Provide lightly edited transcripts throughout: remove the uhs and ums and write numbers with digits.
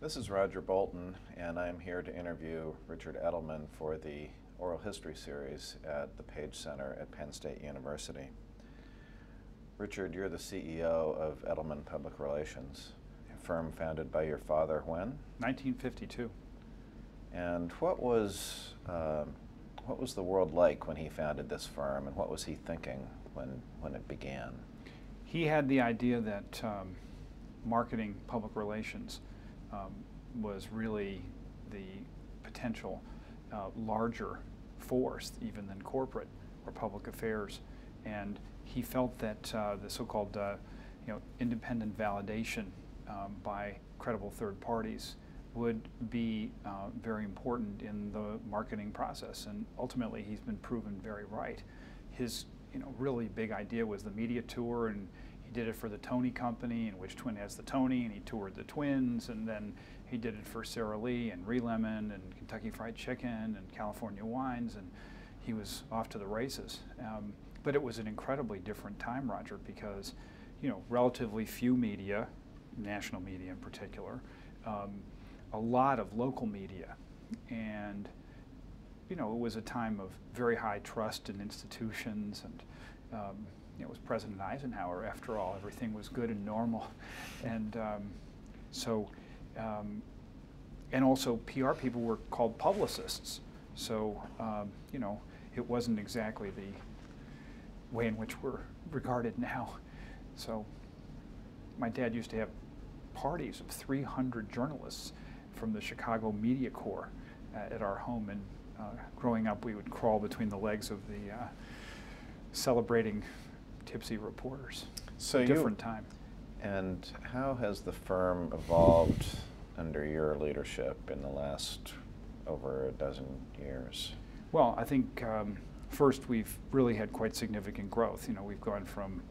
This is Roger Bolton, and I'm here to interview Richard Edelman for the Oral History Series at the Page Center at Penn State University. Richard, you're the CEO of Edelman Public Relations, a firm founded by your father when? 1952. And what was the world like when he founded this firm, and what was he thinking when it began? He had the idea that marketing public relations was really the potential larger force even than corporate or public affairs, and he felt that the so-called independent validation by credible third parties would be very important in the marketing process, and ultimately he's been proven very right. His really big idea was the media tour, and he did it for the Tony Company, in which Twin has the Tony, and he toured the Twins, and then he did it for Sara Lee and Lemon and Kentucky Fried Chicken and California Wines, and he was off to the races. But it was an incredibly different time, Roger, because relatively few media, national media in particular, a lot of local media, and it was a time of very high trust in institutions, and it was President Eisenhower, after all. Everything was good and normal, and and also PR people were called publicists, so it wasn't exactly the way in which we're regarded now. So my dad used to have parties of 300 journalists from the Chicago Media Corps at our home, and growing up we would crawl between the legs of the celebrating tipsy reporters. So different time. And how has the firm evolved under your leadership in the last over a dozen years? Well, I think first we've really had quite significant growth. We've gone from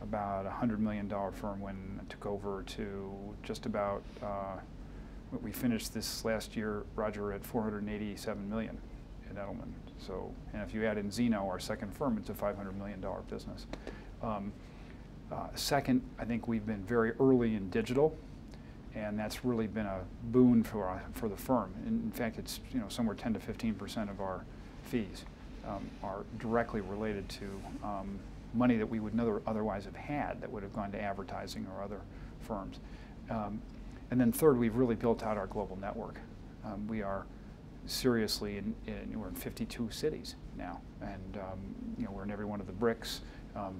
about a $100 million firm when I took over to just about we finished this last year, Roger, at $487 million at Edelman. So, and if you add in Zeno, our second firm, it's a $500 million business. Second, I think we've been very early in digital, and that's really been a boon for the firm. In fact, it's somewhere 10 to 15% of our fees are directly related to money that we would never otherwise have had that would have gone to advertising or other firms. And then third, we've really built out our global network. We are seriously we're in 52 cities now, and we're in every one of the BRICS.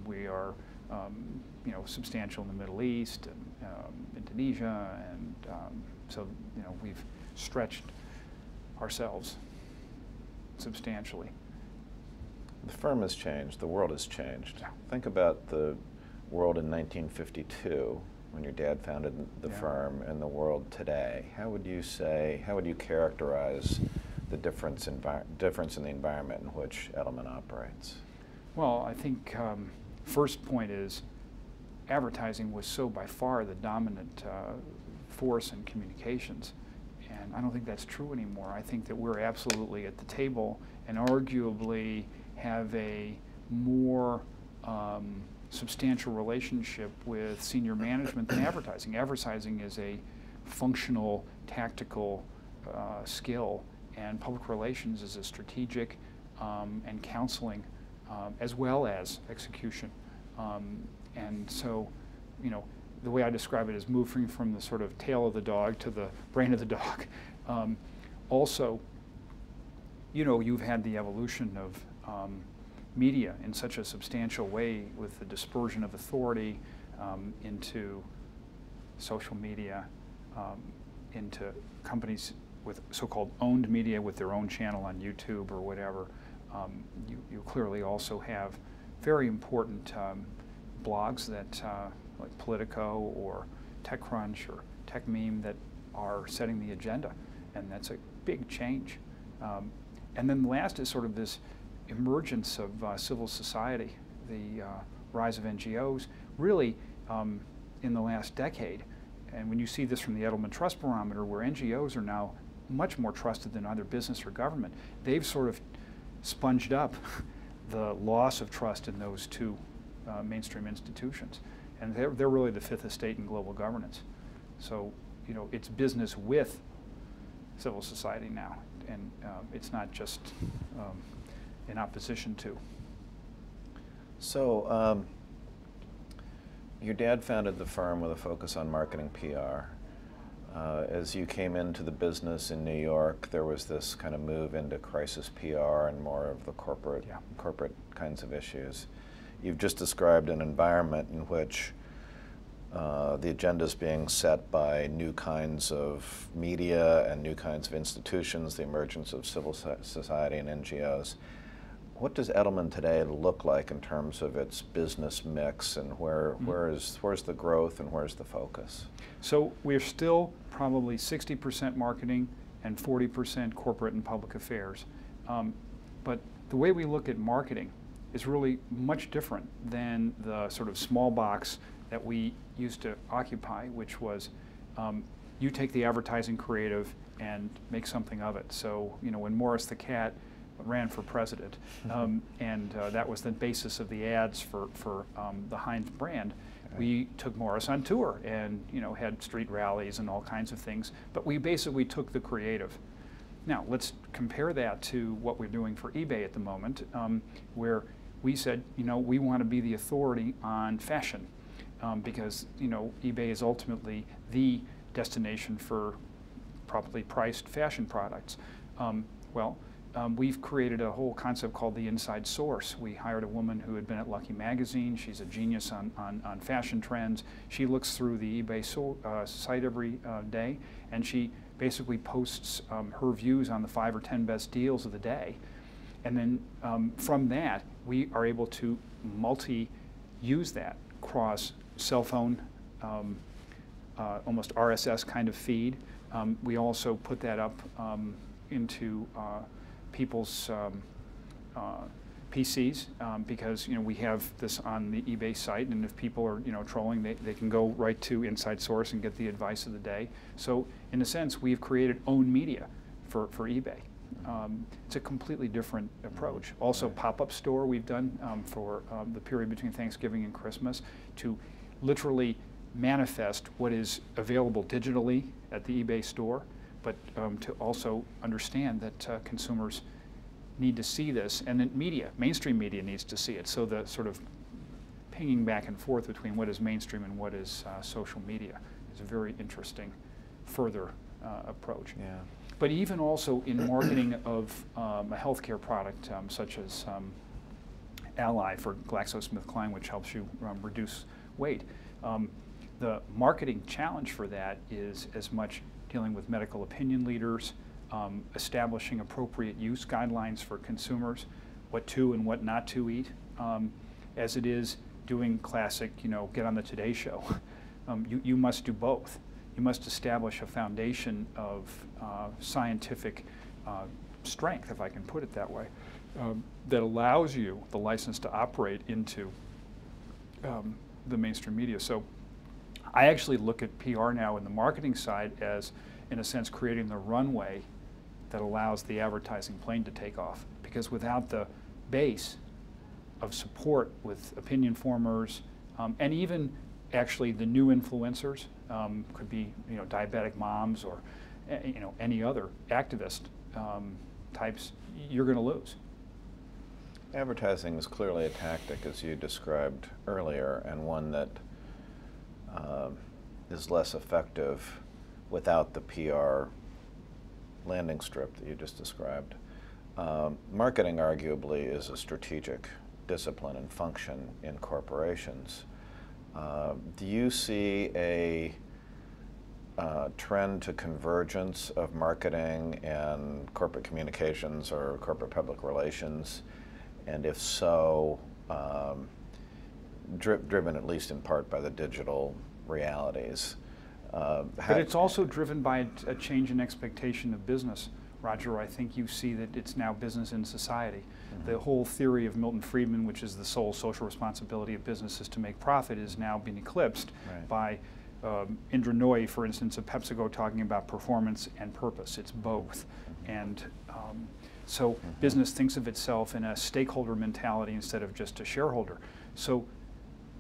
We are substantial in the Middle East and Indonesia, and so we've stretched ourselves substantially. The firm has changed. The world has changed. Yeah. Think about the world in 1952 when your dad founded the firm, and the world today. How would you characterize the difference in the environment in which Edelman operates? Well, I think first point is advertising was so by far the dominant force in communications, and I don't think that's true anymore. I think that we're absolutely at the table and arguably have a more substantial relationship with senior management than advertising. Advertising is a functional, tactical skill, and public relations is a strategic and counseling as well as execution. And so, the way I describe it is moving from the sort of tail of the dog to the brain of the dog. Also, you've had the evolution of media in such a substantial way with the dispersion of authority into social media, into companies with so-called owned media with their own channel on YouTube or whatever. You clearly also have very important blogs that like Politico or TechCrunch or TechMeme that are setting the agenda, and that's a big change. And then the last is sort of this emergence of civil society, the rise of NGOs, really in the last decade. And when you see this from the Edelman Trust Barometer, where NGOs are now much more trusted than either business or government, they've sort of sponged up the loss of trust in those two mainstream institutions. And they're really the fifth estate in global governance. So, it's business with civil society now, and it's not just in opposition to. So, your dad founded the firm with a focus on marketing PR. As you came into the business in New York, there was this kind of move into crisis PR and more of the corporate kinds of issues. You've just described an environment in which the agenda is being set by new kinds of media and new kinds of institutions, the emergence of civil society and NGOs. What does Edelman today look like in terms of its business mix, and where's the growth and where's the focus? So we're still probably 60% marketing and 40% corporate and public affairs. But the way we look at marketing is really much different than the sort of small box that we used to occupy, which was you take the advertising creative and make something of it. So, when Morris the Cat ran for president, and that was the basis of the ads for the Heinz brand. We took Morris on tour and had street rallies and all kinds of things, but we basically took the creative. Now let's compare that to what we're doing for eBay at the moment, where we said, we want to be the authority on fashion, because eBay is ultimately the destination for properly priced fashion products. We've created a whole concept called the inside source. We hired a woman who had been at Lucky Magazine. She's a genius on fashion trends. She looks through the eBay site every day, and she basically posts her views on the 5 or 10 best deals of the day. And then from that, we are able to use that across cell phone, almost RSS kind of feed. We also put that up into people's PCs, because we have this on the eBay site, and if people are trolling, they can go right to Inside Source and get the advice of the day. So in a sense, we've created own media for eBay. It's a completely different approach. Also, pop-up store we've done for the period between Thanksgiving and Christmas to literally manifest what is available digitally at the eBay store, but to also understand that consumers need to see this, and that mainstream media needs to see it. So the sort of pinging back and forth between what is mainstream and what is social media is a very interesting further approach. Yeah. But even also in marketing of a healthcare product such as Ally for GlaxoSmithKline, which helps you reduce weight, the marketing challenge for that is as much dealing with medical opinion leaders, establishing appropriate use guidelines for consumers, what to and what not to eat, as it is doing classic, get on the Today Show. You must do both. You must establish a foundation of scientific strength, if I can put it that way, that allows you the license to operate into the mainstream media. So I actually look at PR now in the marketing side as, in a sense, creating the runway that allows the advertising plane to take off. Because without the base of support with opinion formers, and even actually the new influencers, could be diabetic moms or any other activist types, you're going to lose. Advertising is clearly a tactic, as you described earlier, and one that is less effective without the PR landing strip that you just described. Marketing arguably is a strategic discipline and function in corporations. Do you see a trend to convergence of marketing and corporate communications or corporate public relations? And if so, driven at least in part by the digital realities? But it's also driven by a change in expectation of business. Roger, I think you see that it's now business in society. Mm-hmm. The whole theory of Milton Friedman, which is the sole social responsibility of businesses to make profit, is now being eclipsed by Indra Nooyi, for instance, of PepsiCo, talking about performance and purpose. It's both. And so business thinks of itself in a stakeholder mentality instead of just a shareholder. So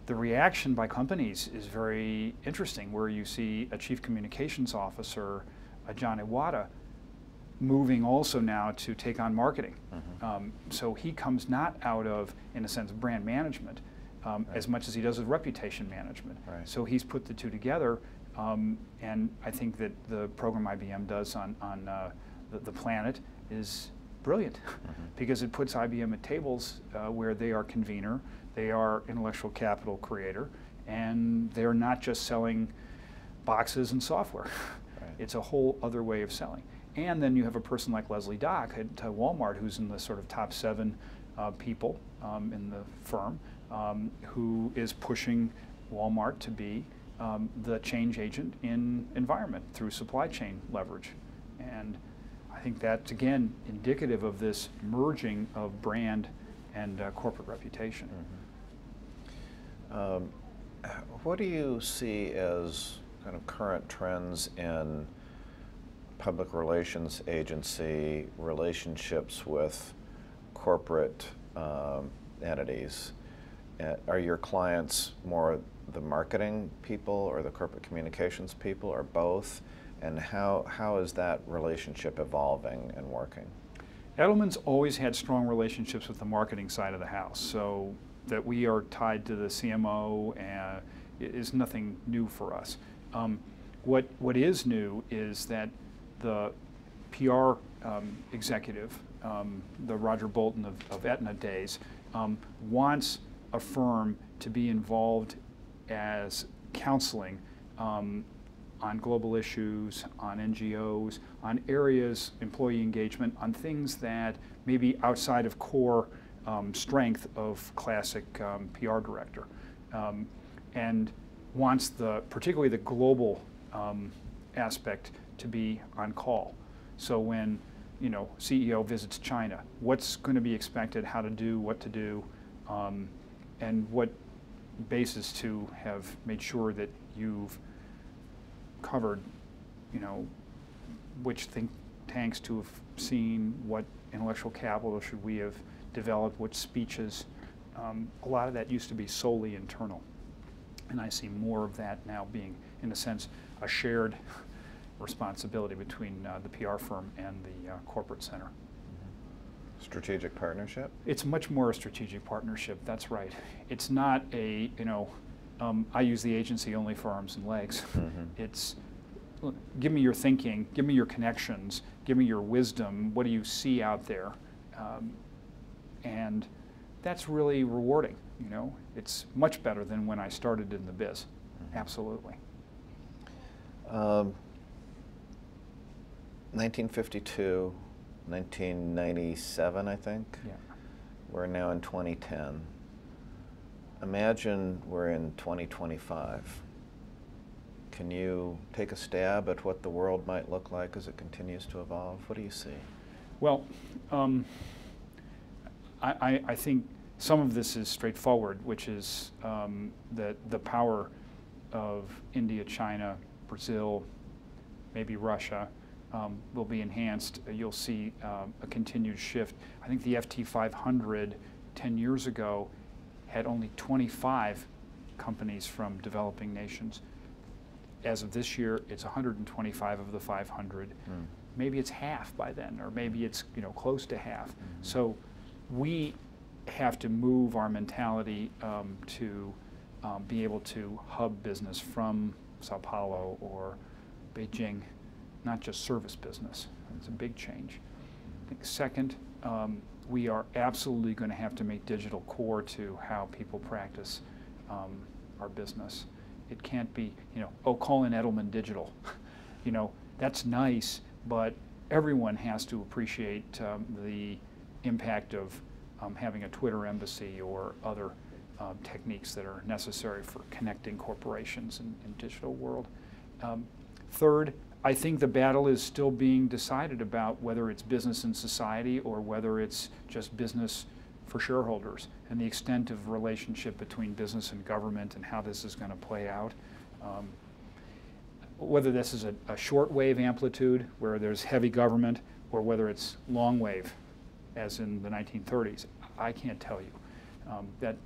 the reaction by companies is very interesting, where you see a chief communications officer, John Iwata, moving also now to take on marketing. So he comes not out of, in a sense, brand management, as much as he does with reputation management. Right. So he's put the two together, and I think that the program IBM does on the Planet is brilliant, because it puts IBM at tables where they are convener, they are intellectual capital creator, and they're not just selling boxes and software. Right. It's a whole other way of selling. And then you have a person like Leslie Dock at Walmart, who's in the sort of top 7 people in the firm, who is pushing Walmart to be the change agent in environment through supply chain leverage. And I think that's, again, indicative of this merging of brand and corporate reputation. What do you see as kind of current trends in public relations agency relationships with corporate entities? Are your clients more the marketing people or the corporate communications people, or both? And how is that relationship evolving and working? Edelman's always had strong relationships with the marketing side of the house, so that we are tied to the CMO is nothing new for us. What is new is that the PR executive, the Roger Bolton of Aetna days, wants a firm to be involved as counseling on global issues, on NGOs, on areas, employee engagement, on things that may be outside of core strength of classic PR director, and wants particularly the global aspect to be on call. So when CEO visits China, what's going to be expected, how to do, what to do, and what basis to have made sure that you've covered, which think tanks to have seen, what intellectual capital should we have developed, what speeches. A lot of that used to be solely internal. And I see more of that now being, in a sense, a shared responsibility between the PR firm and the corporate center. Strategic partnership? It's much more a strategic partnership, that's right. It's not a, I use the agency only for arms and legs. It's, look, give me your thinking, give me your connections, give me your wisdom, what do you see out there? And that's really rewarding, It's much better than when I started in the biz, absolutely. 1952, 1997, I think. Yeah. We're now in 2010. Imagine we're in 2025. Can you take a stab at what the world might look like as it continues to evolve? What do you see? Well, I think some of this is straightforward, which is that the power of India, China, Brazil, maybe Russia, will be enhanced. You'll see a continued shift. I think the FT500 10 years ago had only 25 companies from developing nations. As of this year, it's 125 of the 500. Maybe it's half by then, or maybe it's close to half. So we have to move our mentality to be able to hub business from Sao Paulo or Beijing, not just service business. It's a big change. I think second, we are absolutely going to have to make digital core to how people practice our business. It can't be, call in Edelman digital. That's nice, but everyone has to appreciate the impact of having a Twitter embassy or other techniques that are necessary for connecting corporations in digital world. Third, I think the battle is still being decided about whether it's business and society or whether it's just business for shareholders, and the extent of relationship between business and government and how this is going to play out. Whether this is a short wave amplitude where there's heavy government, or whether it's long wave, as in the 1930s, I can't tell you. That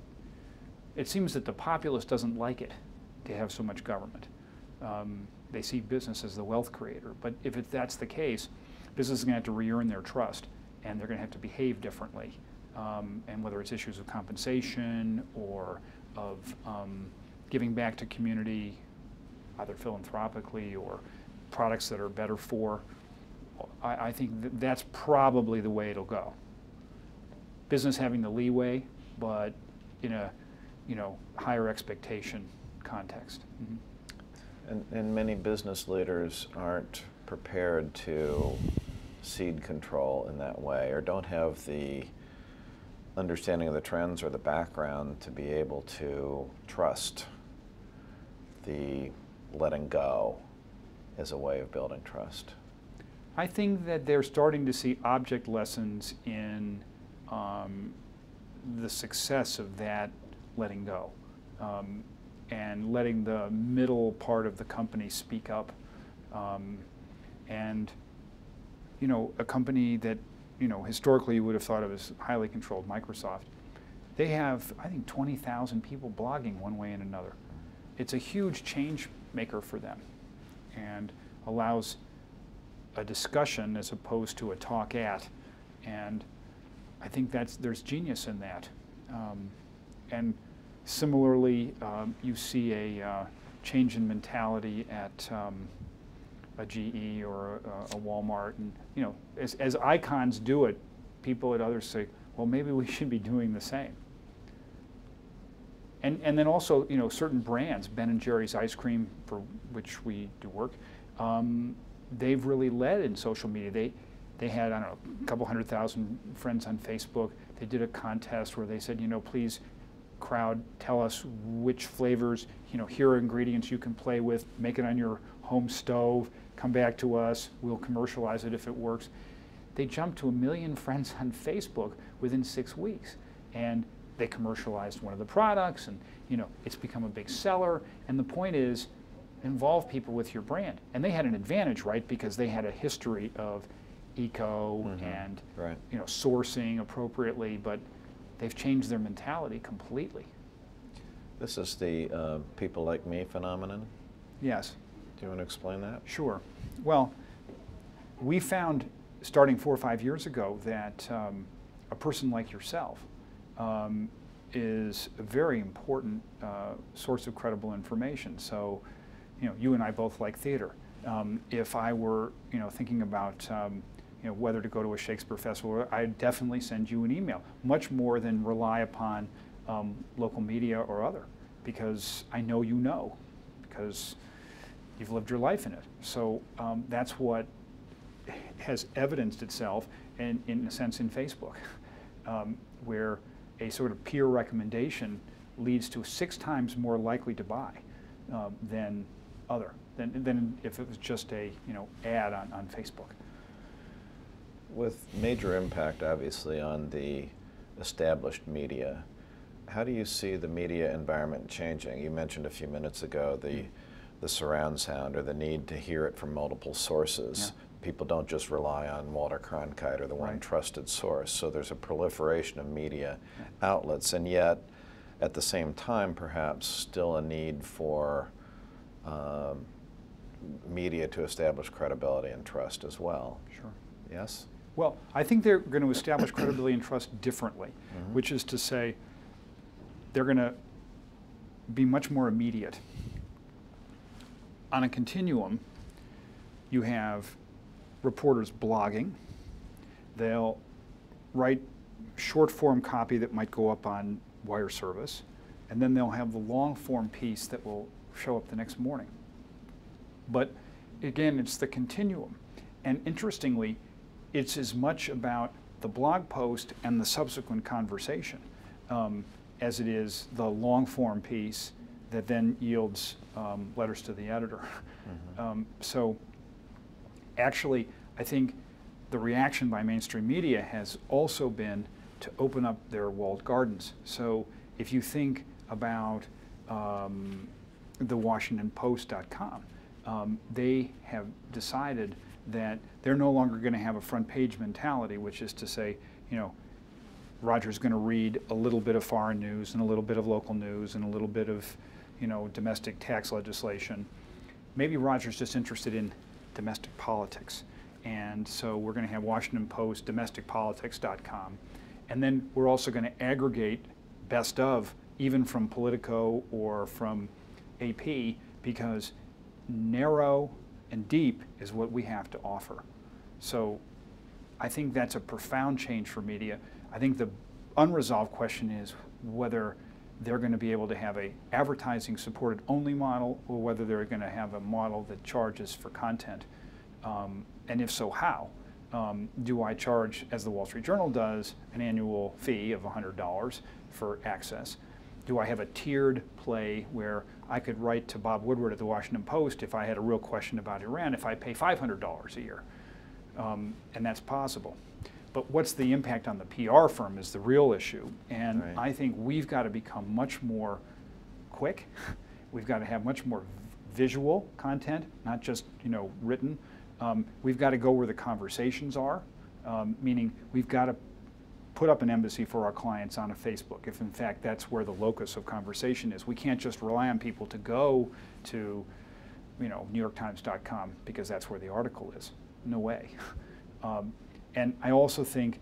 it seems that the populace doesn't like it to have so much government. They see business as the wealth creator. But if that's the case, business is going to have to re-earn their trust, and they're going to have to behave differently. And whether it's issues of compensation or of giving back to community, either philanthropically or products that are better for, I think that's probably the way it'll go. Business having the leeway, but in a higher expectation context. Mm-hmm. And many business leaders aren't prepared to cede control in that way, or don't have the understanding of the trends or the background to be able to trust the letting go as a way of building trust. I think that they're starting to see object lessons in the success of that letting go. And letting the middle part of the company speak up. And, a company that, historically you would have thought of as highly controlled, Microsoft, they have, I think, 20,000 people blogging one way and another. It's a huge change maker for them and allows a discussion as opposed to a talk at. And I think there's genius in that. And similarly, you see a change in mentality at a GE or a Walmart, and as icons do it, people at others say, well, maybe we should be doing the same. And then also, certain brands, Ben & Jerry's ice cream, for which we do work, they've really led in social media. They had, I don't know, a couple 100,000 friends on Facebook. They did a contest where they said, please, crowd, tell us which flavors, here are ingredients you can play with, make it on your home stove, come back to us, we'll commercialize it if it works. They jumped to 1 million friends on Facebook within 6 weeks. And they commercialized one of the products, and it's become a big seller. And the point is, involve people with your brand. And they had an advantage, right? Because they had a history of eco and right. Sourcing appropriately, but they've changed their mentality completely. This is the people like me phenomenon? Yes. Do you want to explain that? Sure. Well, we found, starting 4 or 5 years ago, that a person like yourself is a very important source of credible information. So, you and I both like theater. If I were, thinking about, whether to go to a Shakespeare festival, I'd definitely send you an email, much more than rely upon local media or other, because I know because you've lived your life in it. So that's what has evidenced itself, in a sense, in Facebook, where a sort of peer recommendation leads to 6 times more likely to buy than if it was just a ad on Facebook. With major impact, obviously, on the established media, how do you see the media environment changing? You mentioned a few minutes ago the surround sound, or the need to hear it from multiple sources. Yeah. People don't just rely on Walter Cronkite or the one trusted source. So there's a proliferation of media outlets, and yet, at the same time, perhaps still a need for media to establish credibility and trust as well. Sure. Yes? Well, I think they're going to establish credibility and trust differently, which is to say, they're going to be much more immediate. On a continuum, you have reporters blogging. They'll write short form copy that might go up on wire service, and then they'll have the long form piece that will show up the next morning. But again, it's the continuum. And interestingly, it's as much about the blog post and the subsequent conversation as it is the long form piece that then yields letters to the editor. So actually, I think the reaction by mainstream media has also been to open up their walled gardens. So if you think about the WashingtonPost.com, they have decided that they're no longer going to have a front page mentality, which is to say, Roger's going to read a little bit of foreign news and a little bit of local news and a little bit of, domestic tax legislation. Maybe Roger's just interested in domestic politics. And so we're going to have Washington Post, domesticpolitics.com. And then we're also going to aggregate best of, even from Politico or from AP, because narrow and deep is what we have to offer. So I think that's a profound change for media. I think the unresolved question is whether they're going to be able to have a advertising supported only model, or whether they're going to have a model that charges for content. And if so, how? Do I charge, as the Wall Street Journal does, an annual fee of $100 for access? Do I have a tiered play where I could write to Bob Woodward at the Washington Post if I had a real question about Iran if I pay $500 a year? And that's possible. But what's the impact on the PR firm is the real issue. And right. I think we've got to become much more quick. We've got to have much more visual content, not just written. We've got to go where the conversations are, meaning we've got to put up an embassy for our clients on a Facebook, if in fact that's where the locus of conversation is. We can't just rely on people to go to NewYorkTimes.com because that's where the article is. No way. And I also think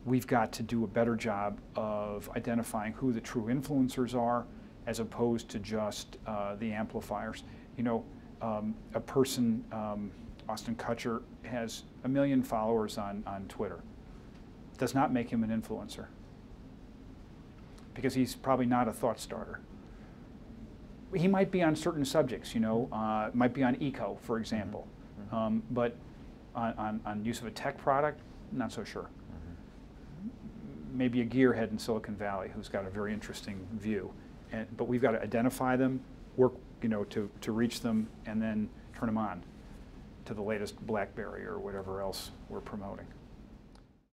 we've got to do a better job of identifying who the true influencers are, as opposed to just the amplifiers. A person, Austin Kutcher, has 1 million followers on Twitter. Does not make him an influencer, because he's probably not a thought starter. He might be on certain subjects, might be on eco, for example, but on use of a tech product, not so sure. Maybe a gearhead in Silicon Valley who's got a very interesting view, but we've got to identify them, work to reach them, and then turn them on to the latest BlackBerry or whatever else we're promoting.